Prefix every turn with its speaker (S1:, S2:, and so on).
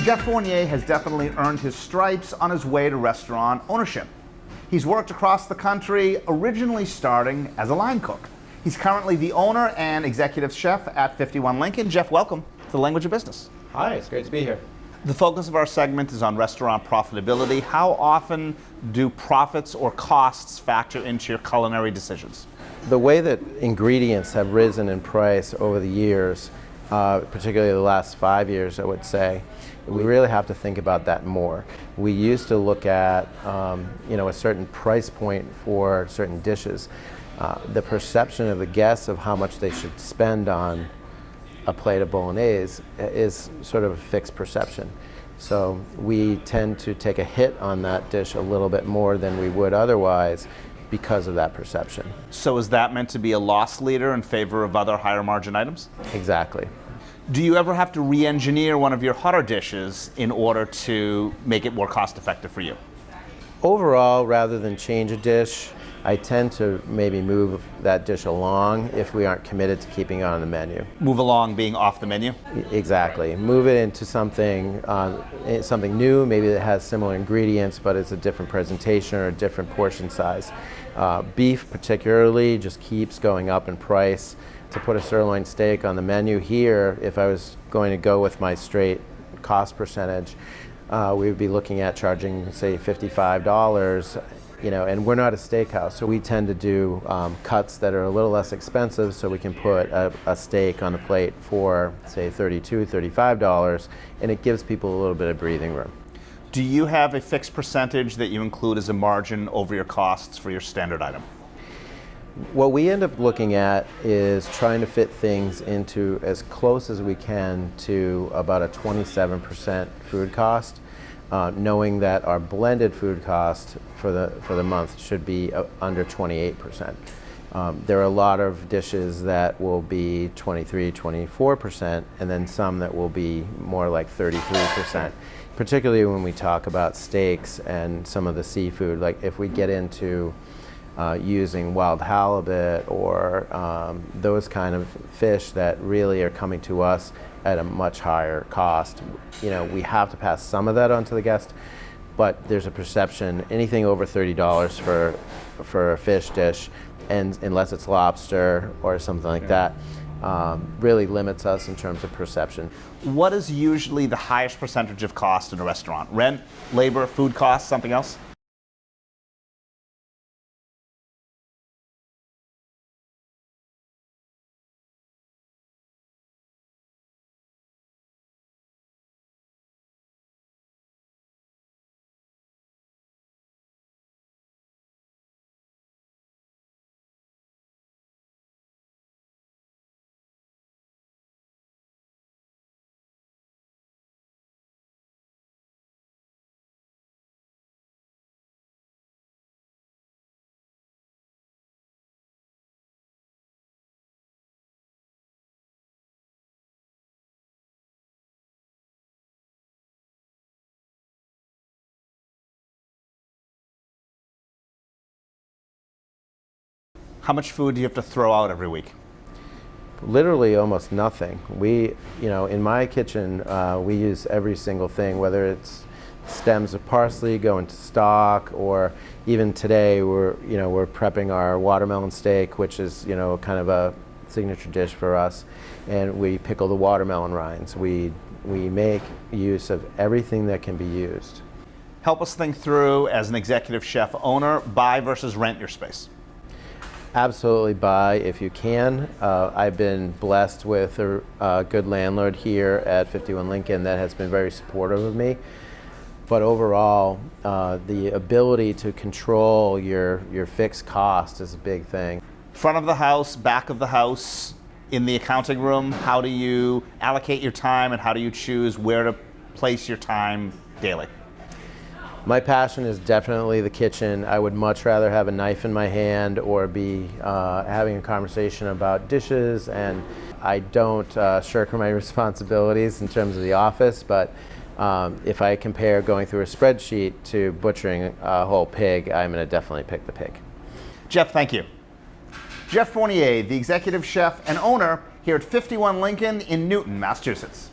S1: Jeff Fournier has definitely earned his stripes on his way to restaurant ownership. He's worked across the country, originally starting as a line cook. He's currently the owner and executive chef at 51 Lincoln. Jeff, welcome to the Language of Business.
S2: Hi, it's great to be here.
S1: The focus of our segment is on restaurant profitability. How often do profits or costs factor into your culinary decisions?
S2: The way that ingredients have risen in price over the years, particularly the last 5 years, I would say, we really have to think about that more. We used to look at a certain price point for certain dishes. The perception of the guests of how much they should spend on a plate of bolognese is sort of a fixed perception. So we tend to take a hit on that dish a little bit more than we would otherwise because of that perception.
S1: So is that meant to be a loss leader in favor of other higher margin items?
S2: Exactly.
S1: Do you ever have to re-engineer one of your hotter dishes in order to make it more cost effective for you?
S2: Overall, rather than change a dish, I tend to maybe move that dish along if we aren't committed to keeping it on the menu.
S1: Move along being off the menu?
S2: Exactly. Move it into something new, maybe that has similar ingredients, but it's a different presentation or a different portion size. Beef particularly just keeps going up in price. To put a sirloin steak on the menu here, if I was going to go with my straight cost percentage, we would be looking at charging, say, $55. And we're not a steakhouse, so we tend to do cuts that are a little less expensive, so we can put a steak on the plate for, say, $32, $35, and it gives people a little bit of breathing room.
S1: Do you have a fixed percentage that you include as a margin over your costs for your standard item?
S2: What we end up looking at is trying to fit things into as close as we can to about a 27% food cost. Knowing that our blended food cost for the month should be under 28%. There are a lot of dishes that will be 23, 24%, and then some that will be more like 33%. Particularly when we talk about steaks and some of the seafood, like if we get into using wild halibut or those kind of fish that really are coming to us at a much higher cost. We have to pass some of that on to the guest, but there's a perception, anything over $30 for a fish dish, and unless it's lobster or something like that, really limits us in terms of perception.
S1: What is usually the highest percentage of cost in a restaurant? Rent, labor, food costs, something else? How much food do you have to throw out every week?
S2: Literally almost nothing. In my kitchen, we use every single thing, whether it's stems of parsley go into stock, or even today we're prepping our watermelon steak, which is kind of a signature dish for us, and we pickle the watermelon rinds. We make use of everything that can be used.
S1: Help us think through, as an executive chef owner, buy versus rent your space.
S2: Absolutely buy if you can. I've been blessed with a good landlord here at 51 Lincoln that has been very supportive of me. But overall, the ability to control your fixed cost is a big thing.
S1: Front of the house, back of the house, in the accounting room, how do you allocate your time and how do you choose where to place your time daily?
S2: My passion is definitely the kitchen. I would much rather have a knife in my hand or be having a conversation about dishes, and I don't shirk my responsibilities in terms of the office, but if I compare going through a spreadsheet to butchering a whole pig, I'm going to definitely pick the pig.
S1: Jeff, thank you. Jeff Fournier, the executive chef and owner here at 51 Lincoln in Newton, Massachusetts.